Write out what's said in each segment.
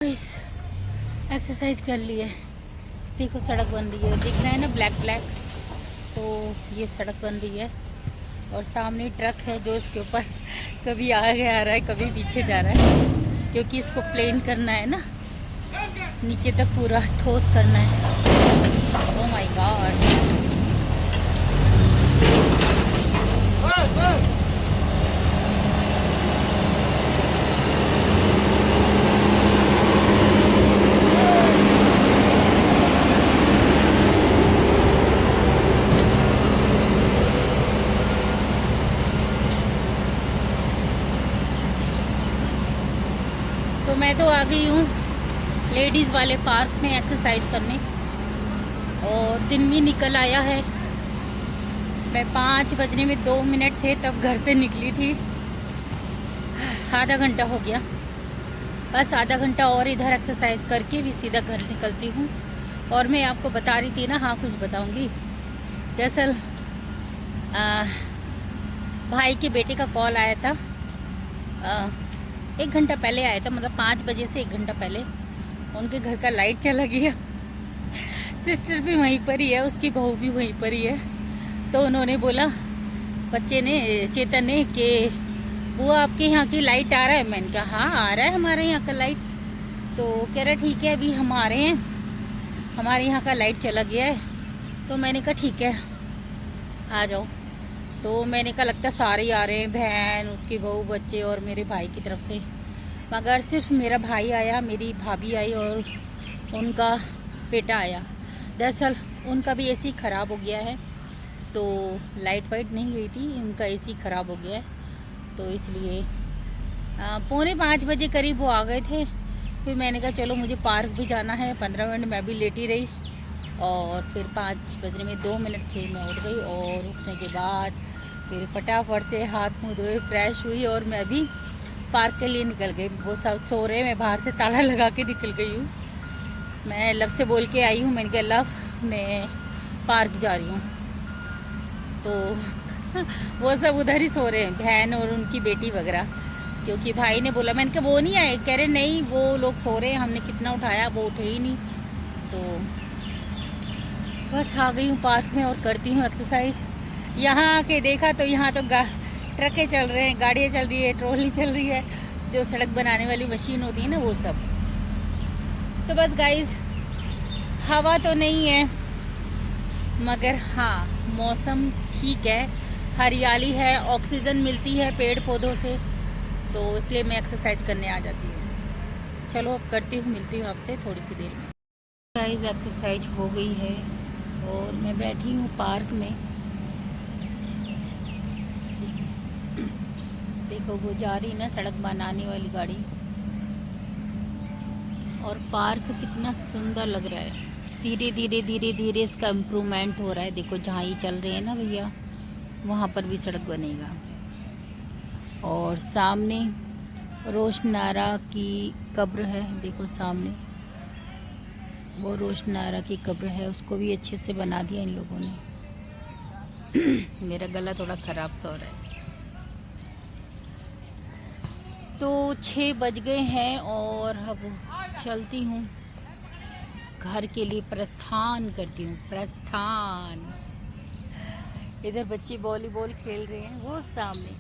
Exercise कर लिए। देखो सड़क बन रही है, दिख रहा है ना ब्लैक ब्लैक। तो ये सड़क बन रही है और सामने ट्रक है जो इसके ऊपर कभी आगे आ रहा है कभी पीछे जा रहा है, क्योंकि इसको प्लेन करना है ना, नीचे तक पूरा ठोस करना है। Oh my God. तो मैं तो आ गई हूँ लेडीज़ वाले पार्क में एक्सरसाइज करने, और दिन भी निकल आया है। मैं 5 बजने में 2 मिनट थे तब घर से निकली थी। आधा घंटा हो गया, बस आधा घंटा और इधर एक्सरसाइज करके भी सीधा घर निकलती हूँ। और मैं आपको बता रही थी ना, हाँ कुछ बताऊँगी। दरअसल भाई के बेटे का कॉल आया था, 1 घंटा पहले आया था, मतलब 5 बजे से 1 घंटा पहले। उनके घर का लाइट चला गया। सिस्टर भी वहीं पर ही है, उसकी बहू भी वहीं पर ही है। तो उन्होंने बोला, बच्चे ने, चेतन ने, कि वो आपके यहाँ की लाइट आ रहा है? मैंने कहा हाँ आ रहा है हमारे यहाँ का लाइट। तो कह रहा ठीक है अभी हम आ रहे हैं, हमारे यहाँ का लाइट चला गया है। तो मैंने कहा ठीक है आ जाओ। तो मैंने कहा लगता सारे आ रहे हैं, बहन, उसकी बहू, बच्चे और मेरे भाई की तरफ से। मगर सिर्फ मेरा भाई आया, मेरी भाभी आई और उनका बेटा आया। दरअसल उनका भी एसी ख़राब हो गया है, तो लाइट वाइट नहीं गई थी, उनका एसी ख़राब हो गया है। तो इसलिए 4:45 बजे करीब वो आ गए थे। फिर मैंने कहा चलो मुझे पार्क भी जाना है, 15 मिनट मैं भी लेटी रही। और फिर 5 बजने में 2 मिनट थे, मैं उठ गई। और उठने के बाद फिर फटाफट से हाथ मुँह धोए, फ्रेश हुई और मैं भी पार्क के लिए निकल गई। वो सब सो रहे, मैं बाहर से ताला लगा के निकल गई हूँ। मैं लव से बोल के आई हूँ, मैंने कहा लव मैं पार्क जा रही हूँ। तो वो सब उधर ही सो रहे हैं, बहन और उनकी बेटी वगैरह। क्योंकि भाई ने बोला, मैंने कहा वो नहीं आए, कह रहे नहीं वो लोग सो रहे हैं, हमने कितना उठाया वो उठे ही नहीं। तो बस आ गई हूँ पार्क में और करती हूँ एक्सरसाइज। यहाँ आके देखा तो यहाँ तो ट्रकें चल रहे हैं, गाड़ियाँ चल रही है, ट्रॉली चल रही है, जो सड़क बनाने वाली मशीन होती है ना वो सब। तो बस गाइस, हवा तो नहीं है मगर हाँ मौसम ठीक है, हरियाली है, ऑक्सीजन मिलती है पेड़ पौधों से, तो इसलिए मैं एक्सरसाइज करने आ जाती हूँ। चलो अब करती हूँ, मिलती हूँ आपसे थोड़ी सी देर में। गाइस एक्सरसाइज हो गई है और मैं बैठी हूँ पार्क में। देखो वो जा रही ना सड़क बनाने वाली गाड़ी, और पार्क कितना सुंदर लग रहा है। धीरे धीरे धीरे धीरे इसका इम्प्रूवमेंट हो रहा है। देखो जहाँ ये चल रहे हैं ना भैया, वहाँ पर भी सड़क बनेगा। और सामने रोशनारा की कब्र है, देखो सामने वो रोशनारा की कब्र है, उसको भी अच्छे से बना दिया इन लोगों ने। मेरा गला थोड़ा ख़राब सा हो रहा है। तो 6 बज गए हैं और अब चलती हूँ घर के लिए, प्रस्थान करती हूँ, प्रस्थान। इधर बच्चे वॉलीबॉल खेल रहे हैं, वो सामने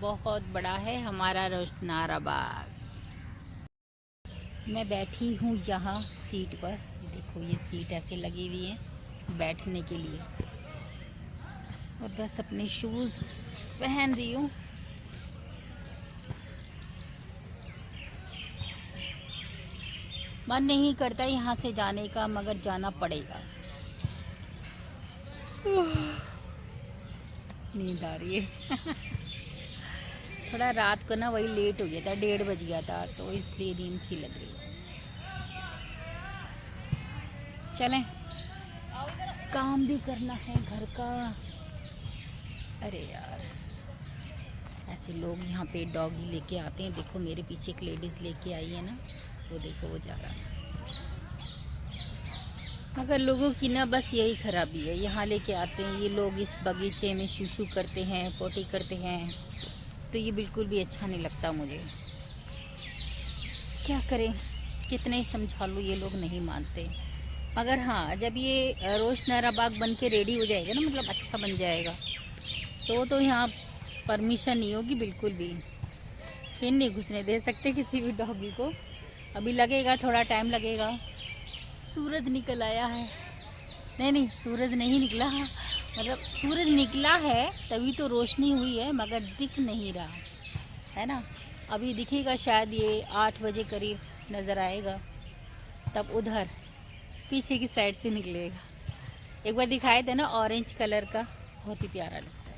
बहुत बड़ा है हमारा रोशनारा बाग। मैं बैठी हूँ यहाँ सीट पर, देखो ये सीट ऐसे लगी हुई है बैठने के लिए, और बस अपने शूज़ पहन रही हूँ। मन नहीं करता यहाँ से जाने का, मगर जाना पड़ेगा। नींद आ रही है। थोड़ा रात को ना वही लेट हो गया था, 1:30 बज गया था, तो इसलिए नींद सी लग रही है। चलें, काम भी करना है घर का। अरे यार ऐसे लोग यहाँ पे डॉगी लेके आते हैं। देखो मेरे पीछे एक लेडीज़ लेके आई है ना, वो देखो वो जा रहा है। मगर लोगों की ना बस यही खराबी है, यहाँ लेके आते हैं ये लोग, इस बगीचे में शूशू करते हैं, पोटी करते हैं, तो ये बिल्कुल भी अच्छा नहीं लगता मुझे। क्या करें, कितने ही समझा लो, ये लोग नहीं मानते। मगर हाँ, जब ये रोशनारा बाग बन के रेडी हो जाएगा ना, मतलब अच्छा बन जाएगा, तो यहाँ परमिशन नहीं होगी बिल्कुल भी। फिर नहीं घुसने दे सकते किसी भी डॉगी को। अभी लगेगा, थोड़ा टाइम लगेगा। सूरज निकल आया है। नहीं, सूरज नहीं निकला, हाँ मतलब सूरज निकला है तभी तो रोशनी हुई है, मगर दिख नहीं रहा है ना। अभी दिखेगा शायद, ये 8 बजे करीब नज़र आएगा, तब उधर पीछे की साइड से निकलेगा। एक बार दिखाए थे ना ऑरेंज कलर का, बहुत ही प्यारा लगता है।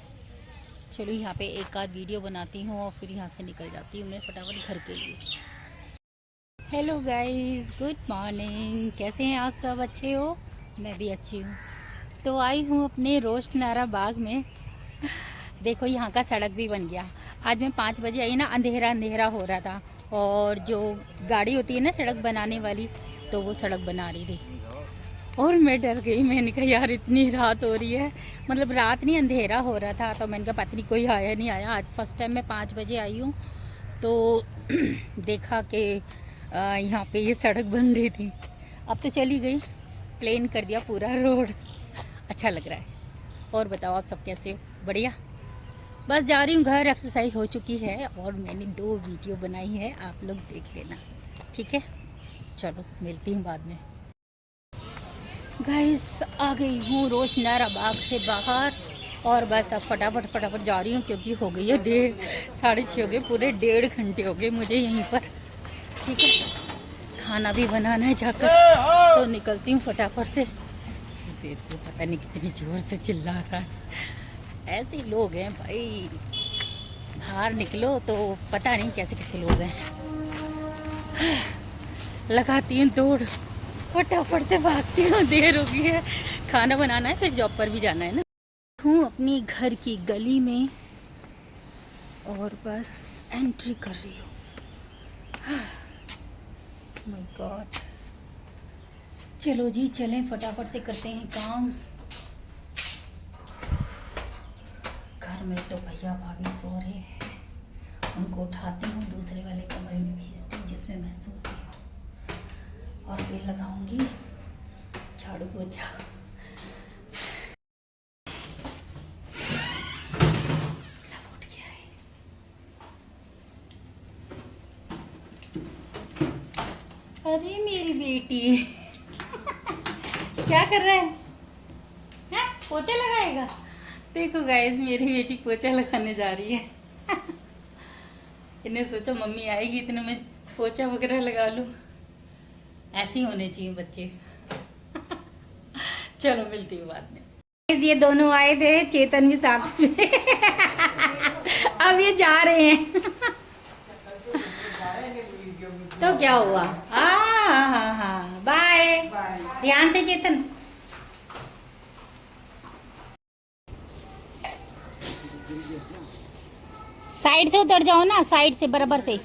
चलो यहाँ पे एक आध वीडियो बनाती हूँ और फिर यहाँ से निकल जाती हूँ मैं फटाफट घर के लिए। Hello guys, good morning. कैसे हैं आप सब? अच्छे हो? मैं भी अच्छी हूँ। तो आई हूँ अपने रोशनारा बाग में। देखो यहाँ का सड़क भी बन गया। आज मैं 5 बजे आई ना, अंधेरा अंधेरा हो रहा था, और जो गाड़ी होती है ना सड़क बनाने वाली, तो वो सड़क बना रही थी और मैं डर गई। मैंने कहा यार इतनी रात हो रही है, मतलब रात नहीं अंधेरा हो रहा था, तो मैंने कहा पता नहीं कोई आया नहीं आया। आज फर्स्ट टाइम मैं 5 बजे आई हूँ, तो देखा कि यहाँ पे ये सड़क बन रही थी। अब तो चली गई, प्लेन कर दिया पूरा रोड। अच्छा लग रहा है। और बताओ आप सब कैसे हो? बढ़िया। बस जा रही हूँ घर, एक्सरसाइज हो चुकी है और मैंने 2 वीडियो बनाई है, आप लोग देख लेना, ठीक है? चलो मिलती हूँ बाद में। गाइस आ गई हूँ रोशनारा बाग से बाहर, और बस अब फटाफट जा रही हूँ, क्योंकि हो गई है 6:30 हो गए, पूरे 1.5 घंटे हो गए मुझे यहीं पर, ठीक है? खाना भी बनाना है जाकर, तो निकलती हूँ फटाफट से। देखो पता नहीं कितनी जोर से चिल्ला रहा है। ऐसे लोग हैं भाई, बाहर निकलो तो पता नहीं कैसे कैसे लोग हैं। लगाती हूँ दौड़, फटाफट से भागती हूँ, देर हो गई है, खाना बनाना है, फिर जॉब पर भी जाना है ना। हूँ अपनी घर की गली में और बस एंट्री कर रही हूँ। माय गॉड, चलो जी चलें, फटाफट से करते हैं काम। घर में तो भैया भाभी सो रहे हैं, उनको उठाती हूँ, दूसरे वाले कमरे में भेजती हूँ जिसमें मैं सोती हूँ, और फिर लगाऊंगी झाड़ू पोछा। उठ गया है। अरे मेरी बेटी क्या कर रहा है? हैं? पोछा लगाएगा? देखो गाइस, मेरी बेटी पोछा लगाने जा रही है। इन्हें सोचा मम्मी आएगी इतने में पोछा वगैरह लगा लूं। ऐसे ही होने चाहिए बच्चे। चलो मिलती हूँ बाद में। ये दोनों आए थे, चेतन भी साथ में। अब ये जा रहे हैं। तो क्या हुआ? हाँ, बाय। ध्यान से चेतन। साइड से उतर जाओ ना, साइड से बराबर से।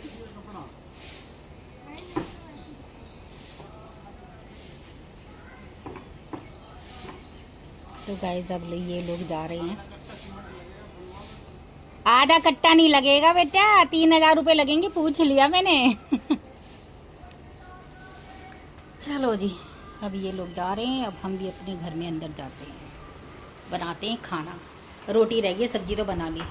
तो गाइस अब ये लोग जा रहे हैं। आधा कट्टा नहीं लगेगा बेटा, 3000 रुपये लगेंगे, पूछ लिया मैंने। चलो जी, अब ये लोग जा रहे हैं, अब हम भी अपने घर में अंदर जाते हैं, बनाते हैं खाना। रोटी रह गई, सब्जी तो बना ली।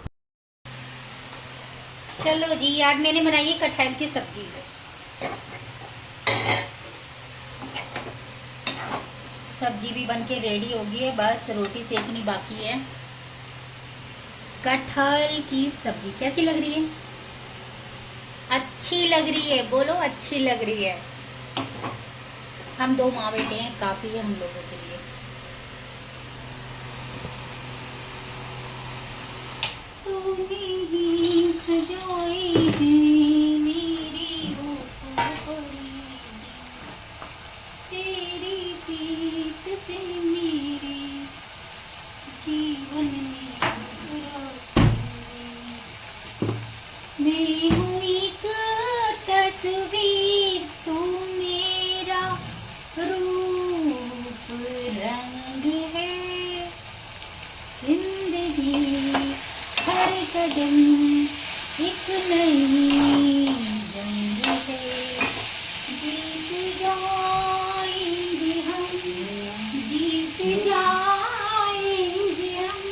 चलो जी, आज मैंने बनाई है कटहल की सब्जी। सब्जी भी बन के रेडी हो गई है, बस रोटी सेकनी बाकी है। कटहल की सब्जी कैसी लग रही है? अच्छी लग रही है, बोलो अच्छी लग रही है। हम 2 माँ बेटे हैं, काफी है हम लोगों के लिए। तूने ही सजोई है मेरी रूपरी, तेरी प्रीत से मेरे जीवन में मैं हूँ एक तस्वीर, तू मेरा रूप रंग है, जिंदगी हर कदम नहीं जंग है, जीत जाएंगे हम, जीत जाएंगे हम,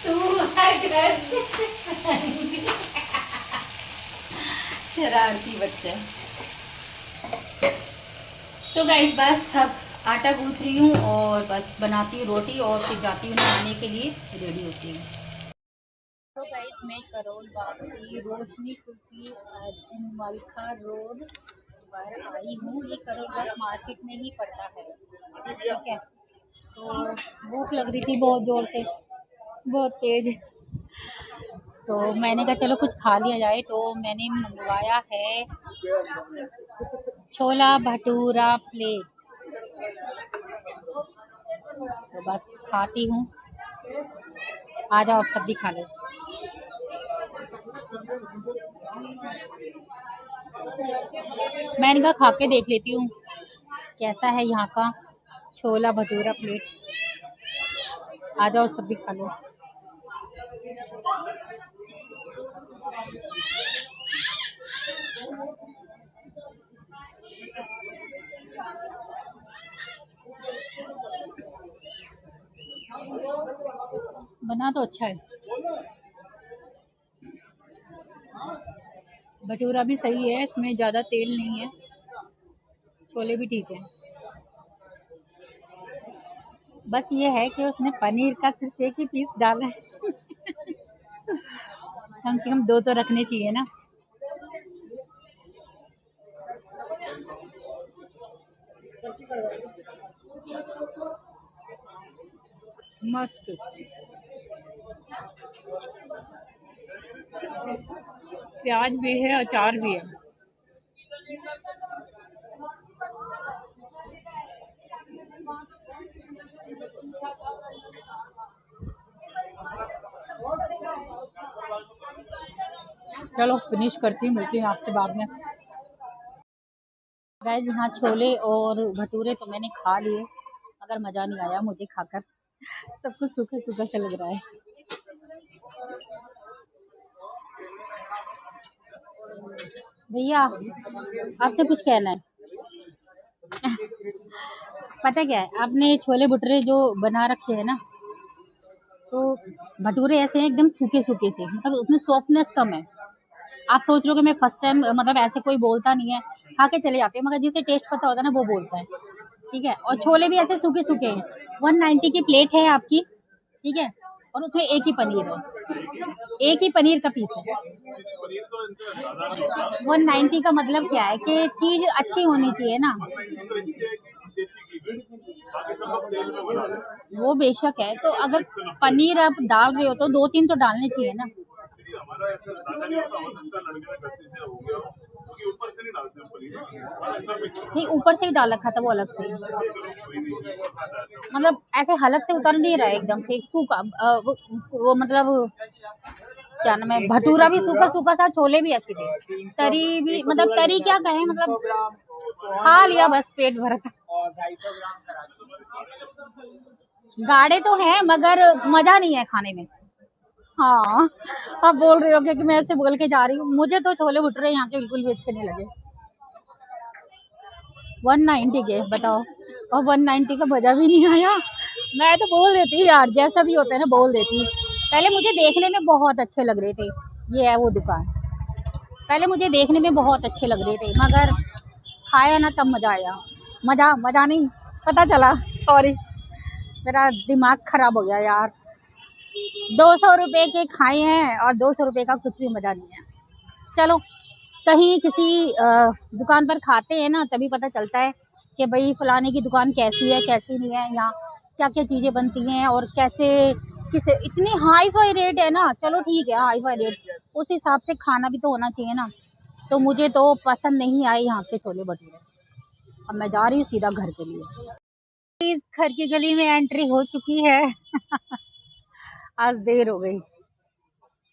तू अगर संग। शरारती बच्चा। तो गाइस बस अब आटा गूंथ रही हूँ और बस बनाती हूँ रोटी और फिर जाती हूँ नहाने के लिए, रेडी होती हूँ। तो गाइस मैं करोल बाग से रोशनी कुल्फी जिनवालखा रोड पर आई हूँ। ये करोल बाग मार्केट में ही पड़ता है, ठीक है। तो भूख लग रही थी बहुत ज़ोर से, बहुत तेज। तो मैंने कहा चलो कुछ खा लिया जाए, तो मैंने मंगवाया है छोला भटूरा प्लेट। तो बस खाती हूँ, आ जाओ आप सब भी खा लो। मैंने कहा खा के देख लेती हूँ कैसा है यहाँ का छोला भटूरा प्लेट। आ जाओ सब भी खा लो। बना तो अच्छा है, भटूरा भी सही है, इसमें ज़्यादा तेल नहीं है, छोले भी ठीक है। बस ये है कि उसने पनीर का सिर्फ एक ही पीस डाला है इसमें। कम से कम 2 तो रखने चाहिए ना। मस्त। प्याज भी है, अचार भी है। चलो फिनिश करती हूँ, मिलती हूँ आपसे बाद में। गाइस यहाँ छोले और भटूरे तो मैंने खा लिए, मगर मज़ा नहीं आया मुझे खाकर, सब कुछ सूखा सूखा सा लग रहा है। भैया आपसे कुछ कहना है। पता क्या है, आपने छोले भटूरे जो बना रखे हैं ना, तो भटूरे ऐसे हैं एकदम सूखे सूखे से, मतलब उसमें सॉफ्टनेस कम है। आप सोच रहे हो कि मैं फर्स्ट टाइम, मतलब ऐसे कोई बोलता नहीं है, खा के चले जाते हैं, मगर जिसे टेस्ट पता होता है ना वो बोलता है, ठीक है। और छोले भी ऐसे सूखे सूखे हैं। 190 की प्लेट है आपकी, ठीक है, और उसमें एक ही पनीर है, एक ही पनीर का पीस है। 190 का मतलब क्या है कि चीज अच्छी होनी चाहिए ना। वो बेशक है, तो अगर पनीर आप डाल रहे हो तो 2-3 तो डालने चाहिए ना। नहीं, ऊपर से ही डाल रखा था वो अलग से, मतलब ऐसे हलक से उतर नहीं रहा है एकदम से सूखा। वो मतलब क्या नाम है, भटूरा भी सूखा सूखा था, छोले भी ऐसे थे, तरी भी, मतलब तरी क्या कहें, मतलब खा लिया बस पेट भर का। गाढ़े तो हैं मगर मजा नहीं है खाने में। हाँ, आप बोल रहे हो कि मैं ऐसे बोल के जा रही हूँ, मुझे तो छोले भटूरे यहाँ के बिल्कुल भी अच्छे नहीं लगे। 190 के बताओ, और 190 का मजा भी नहीं आया। मैं तो बोल देती यार, जैसा भी होता है ना बोल देती। पहले मुझे देखने में बहुत अच्छे लग रहे थे, ये है वो दुकान, पहले मुझे देखने में बहुत अच्छे लग रहे थे, मगर खाया ना तब मजा आया। मजा मजा नहीं, पता चला, सॉरी, मेरा दिमाग खराब हो गया यार। 200 रुपए के खाए हैं और 200 रुपए का कुछ भी मजा नहीं है। चलो कहीं किसी दुकान पर खाते हैं ना, तभी पता चलता है कि भाई फलाने की दुकान कैसी है कैसी नहीं है, यहाँ क्या क्या चीज़ें बनती हैं और कैसे, किसे इतनी हाई फाई रेट है ना। चलो ठीक है, हाई फाई रेट, उस हिसाब से खाना भी तो होना चाहिए ना। तो मुझे तो पसंद नहीं आए यहाँ के छोले भटूरे। अब मैं जा रही हूँ सीधा घर के लिए। इस घर की गली में एंट्री हो चुकी है। आज देर हो गई।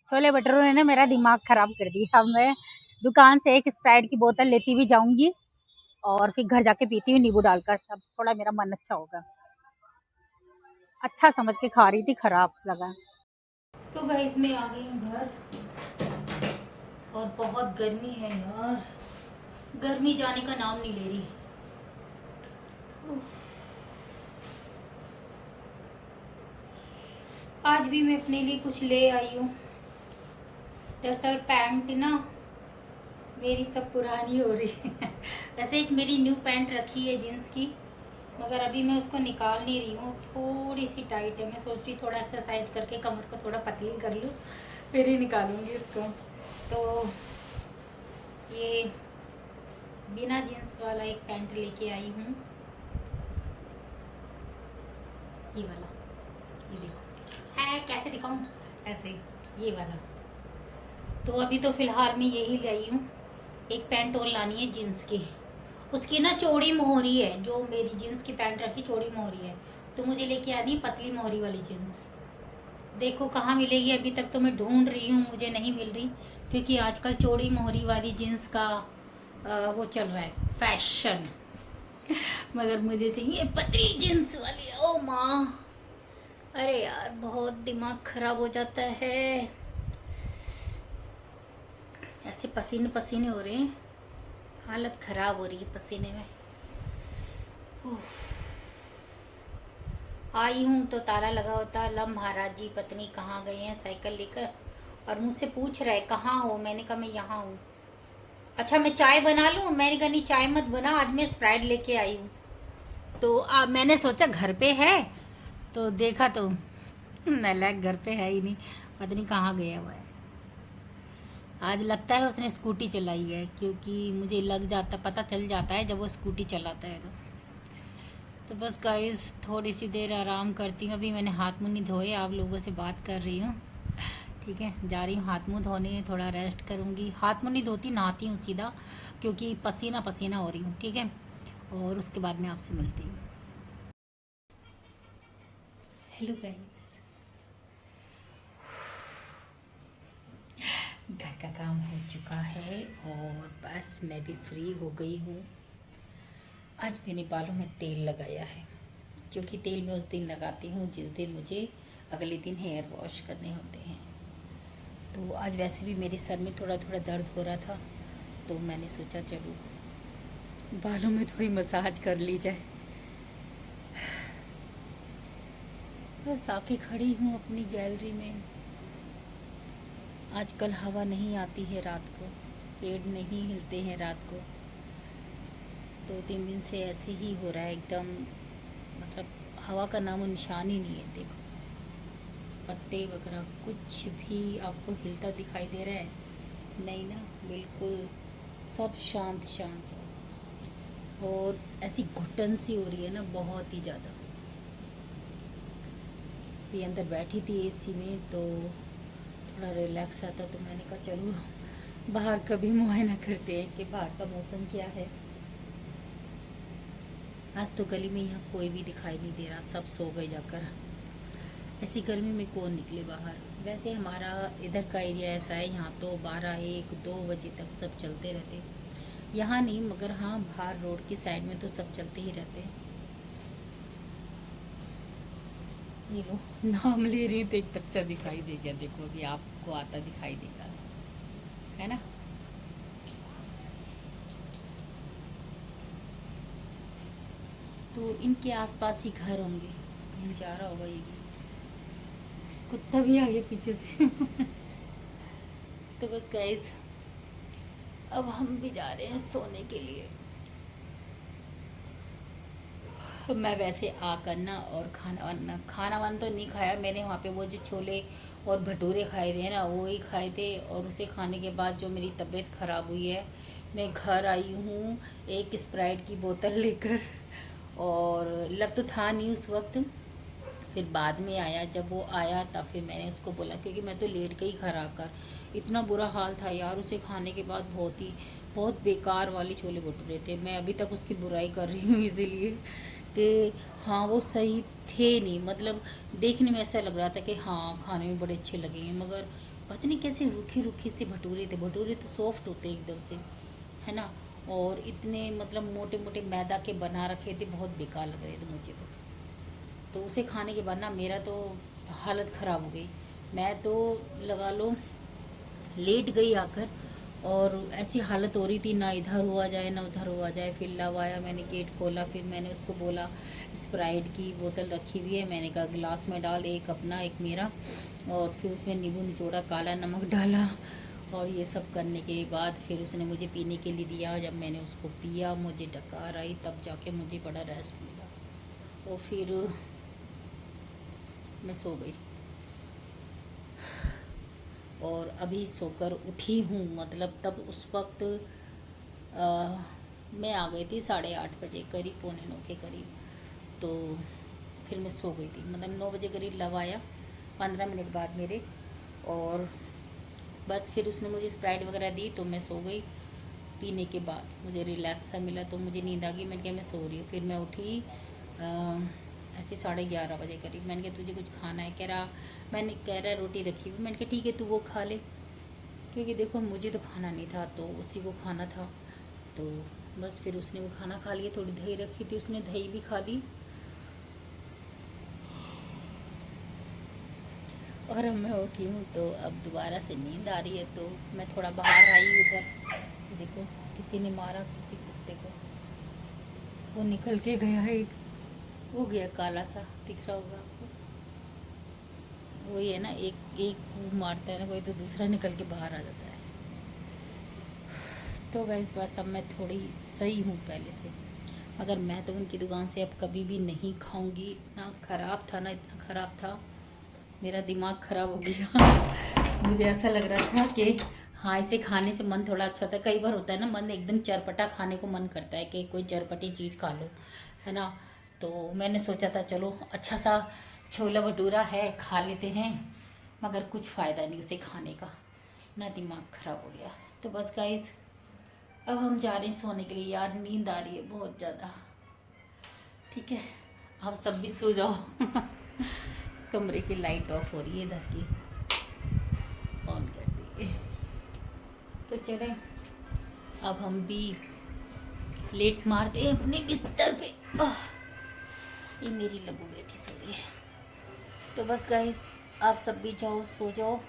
छोले भटूरे ने ना मेरा दिमाग खराब कर दिया। अब मैं दुकान से एक स्प्राइट की बोतल लेती हुई जाऊंगी और फिर घर जाके पीती हुई नींबू डालकर, तब थोड़ा मेरा मन अच्छा होगा। अच्छा समझ के खा रही थी, खराब लगा। तो गाइस मैं आ गई हूँ घर। और बहुत गर्मी है यार, गर्मी जाने का नाम नहीं ले रही। उफ। आज भी मैं अपने लिए कुछ ले आई हूँ। दरअसल पैंट ना मेरी सब पुरानी हो रही है। वैसे एक मेरी न्यू पैंट रखी है जीन्स की, मगर अभी मैं उसको निकाल नहीं रही हूँ, थोड़ी सी टाइट है। मैं सोच रही थोड़ा एक्सरसाइज करके कमर को थोड़ा पतली कर लूँ, फिर ही निकालूंगी उसको। तो ये बिना जीन्स वाला एक पैंट लेके आई हूँ, ये वाला। ये देखो है, कैसे दिखाऊं, ऐसे ये वाला। तो अभी तो फिलहाल मैं यही लाई हूँ। एक पैंट और लानी है जीन्स की, उसकी ना चौड़ी मोहरी है। जो मेरी जीन्स की पैंट रखी चौड़ी मोहरी है, तो मुझे लेके आनी है पतली मोहरी वाली जीन्स। देखो कहाँ मिलेगी, अभी तक तो मैं ढूंढ रही हूँ, मुझे नहीं मिल रही। क्योंकि आजकल चौड़ी मोहरी वाली जीन्स का वो चल रहा है फैशन। मगर मुझे चाहिए पतली जीन्स वाली। ओ माँ, अरे यार बहुत दिमाग खराब हो जाता है, ऐसे पसीने पसीने हो रहे हैं, हालत खराब हो रही है पसीने में। उफ। आई हूँ तो ताला लगा होता। लम महाराज जी पत्नी कहाँ गए हैं साइकिल लेकर, और मुझसे पूछ रहे कहाँ हो। मैंने कहा मैं यहाँ हूँ। अच्छा मैं चाय बना लूँ, मैंने कहा नहीं चाय मत बना, आज मैं स्प्राइट लेके आई हूँ। तो मैंने सोचा घर पे है, तो देखा तो नालायक घर पे है ही नहीं, पता नहीं कहाँ गया हुआ है। आज लगता है उसने स्कूटी चलाई है, क्योंकि मुझे लग जाता, पता चल जाता है जब वो स्कूटी चलाता है। तो बस गाइस थोड़ी सी देर आराम करती हूँ। अभी मैंने हाथ मुँह नहीं धोए, आप लोगों से बात कर रही हूँ। ठीक है, जा रही हूँ हाथ मुँह धोने, थोड़ा रेस्ट करूँगी। हाथ मुँह नहीं धोती, नहाती हूँ सीधा, क्योंकि पसीना पसीना हो रही हूँ। ठीक है, और उसके बाद मैं आपसे मिलती हूँ। हेलो गाइस, घर का काम हो चुका है और बस मैं भी फ्री हो गई हूँ। आज मैंने बालों में तेल लगाया है, क्योंकि तेल मैं उस दिन लगाती हूँ जिस दिन मुझे अगले दिन हेयर वॉश करने होते हैं। तो आज वैसे भी मेरे सर में थोड़ा थोड़ा दर्द हो रहा था, तो मैंने सोचा चलो बालों में थोड़ी मसाज कर ली जाए। बस आके खड़ी हूँ अपनी गैलरी में। आजकल हवा नहीं आती है रात को, पेड़ नहीं हिलते हैं रात को। 2-3 दिन से ऐसे ही हो रहा है एकदम, मतलब हवा का नामो निशान ही नहीं है। देखो पत्ते वगैरह कुछ भी आपको हिलता दिखाई दे रहा है? नहीं ना, बिल्कुल सब शांत शांत है। और ऐसी घुटन सी हो रही है ना, बहुत ही ज़्यादा। भी अंदर बैठी थी एसी में, तो थोड़ा रिलैक्स आता, तो मैंने कहा चलो बाहर का भी मुआयना करते हैं कि बाहर का मौसम क्या है। आज तो गली में यहाँ कोई भी दिखाई नहीं दे रहा, सब सो गए जाकर। ऐसी गर्मी में कौन निकले बाहर। वैसे हमारा इधर का एरिया ऐसा है, यहाँ तो 12-1-2 बजे तक सब चलते रहते। यहाँ नहीं, मगर हाँ बाहर रोड की साइड में तो सब चलते ही रहते। ये लो नाम ले रही तो एक बच्चा दिखाई दे गया, देखो अभी आपको आता दिखाई देगा, है ना। तो इनके आसपास ही घर होंगे, कहीं जा रहा होगा ये। कुत्ता भी आ गया पीछे से। तो बस गाइस अब हम भी जा रहे हैं सोने के लिए। तो मैं वैसे आकर ना और खाना वाना तो नहीं खाया मैंने। वहाँ पे वो जो छोले और भटूरे खाए थे ना, वो ही खाए थे। और उसे खाने के बाद जो मेरी तबीयत ख़राब हुई है, मैं घर आई हूँ एक स्प्राइट की बोतल लेकर। और लव तो था नहीं उस वक्त, फिर बाद में आया। जब वो आया तब फिर मैंने उसको बोला, क्योंकि मैं तो लेट गई घर आकर। इतना बुरा हाल था यार उसे खाने के बाद, बहुत बेकार वाले छोले भटूरे थे। मैं अभी तक उसकी बुराई कर रही हूँ इसीलिए कि हाँ वो सही थे नहीं। मतलब देखने में ऐसा लग रहा था कि हाँ खाने में बड़े अच्छे लगेंगे, मगर पता नहीं कैसे रूखे रूखे से भटूरे थे। भटूरे तो सॉफ्ट होते एकदम से, है ना। और इतने मतलब मोटे मोटे मैदा के बना रखे थे, बहुत बेकार लग रहे थे मुझे तो उसे खाने के बाद ना मेरा तो हालत ख़राब हो गई। मैं तो लगा लो लेट गई आकर, और ऐसी हालत हो रही थी, ना इधर हुआ जाए ना उधर हुआ जाए। फिर लव आया, मैंने गेट खोला, फिर मैंने उसको बोला स्प्राइट की बोतल रखी हुई है, मैंने कहा गिलास में डाल, एक अपना एक मेरा। और फिर उसमें नींबू निचोड़ा, काला नमक डाला, और ये सब करने के बाद फिर उसने मुझे पीने के लिए दिया। जब मैंने उसको पिया, मुझे डकार आई, तब जाके मुझे बड़ा रेस्ट मिला। और फिर मैं सो गई, और अभी सोकर उठी हूँ। मतलब तब उस वक्त मैं आ गई थी 8:30 बजे करीब, 8:45 के करीब। तो फिर मैं सो गई थी, मतलब 9 बजे करीब लव आया, 15 मिनट बाद मेरे। और बस फिर उसने मुझे स्प्राइट वगैरह दी, तो मैं सो गई। पीने के बाद मुझे रिलैक्स सा मिला, तो मुझे नींद आ गई। मैंने कहा मैं सो रही हूँ। फिर मैं उठी ऐसे 11:30 बजे करीब। मैंने कहा तुझे कुछ खाना है? कह रहा रोटी रखी हुई। मैंने कहा ठीक है, तू वो खा ले, क्योंकि देखो मुझे तो खाना नहीं था, तो उसी को खाना था। तो बस फिर उसने वो खाना खा लिया। थोड़ी दही रखी थी, उसने दही भी खा ली। और अब मैं उठी हूँ, तो अब दोबारा से नींद आ रही है। तो मैं थोड़ा बाहर आई उधर, देखो किसी ने मारा किसी कुत्ते को, वो निकल के गया एक, वो गया काला सा, दिख रहा होगा आपको। वही है ना, एक एक को मारता है ना कोई, तो दूसरा निकल के बाहर आ जाता है। तो गाइस बस अब मैं थोड़ी सही हूँ पहले से। मगर मैं तो उनकी दुकान से अब कभी भी नहीं खाऊंगी। इतना ख़राब था ना, इतना ख़राब था, मेरा दिमाग ख़राब हो गया। मुझे ऐसा लग रहा था कि हाँ, इसे खाने से मन थोड़ा अच्छा होता है। कई बार होता है ना, मन एकदम चरपटा खाने को मन करता है कि कोई चरपटी चीज़ खा लो, है ना। तो मैंने सोचा था चलो अच्छा सा छोला भटूरा है, खा लेते हैं। मगर कुछ फ़ायदा नहीं उसे खाने का, ना दिमाग ख़राब हो गया। तो बस गाइस, अब हम जा रहे हैं सोने के लिए। यार नींद आ रही है बहुत ज़्यादा। ठीक है, आप सब भी सो जाओ। कमरे की लाइट ऑफ हो रही है इधर की, ऑन कर दी। तो चले अब हम भी लेट मारते हैं अपने बिस्तर पे। ये मेरी लबू बेटी सो रही है। तो बस गाइस, आप सब भी जाओ, सो जाओ।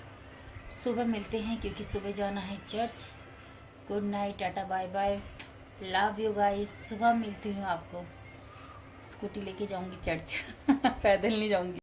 सुबह मिलते हैं, क्योंकि सुबह जाना है church. Good night, tata bye bye, love you guys. सुबह मिलती हूँ आपको। स्कूटी लेके जाऊंगी चर्च। पैदल नहीं जाऊंगी।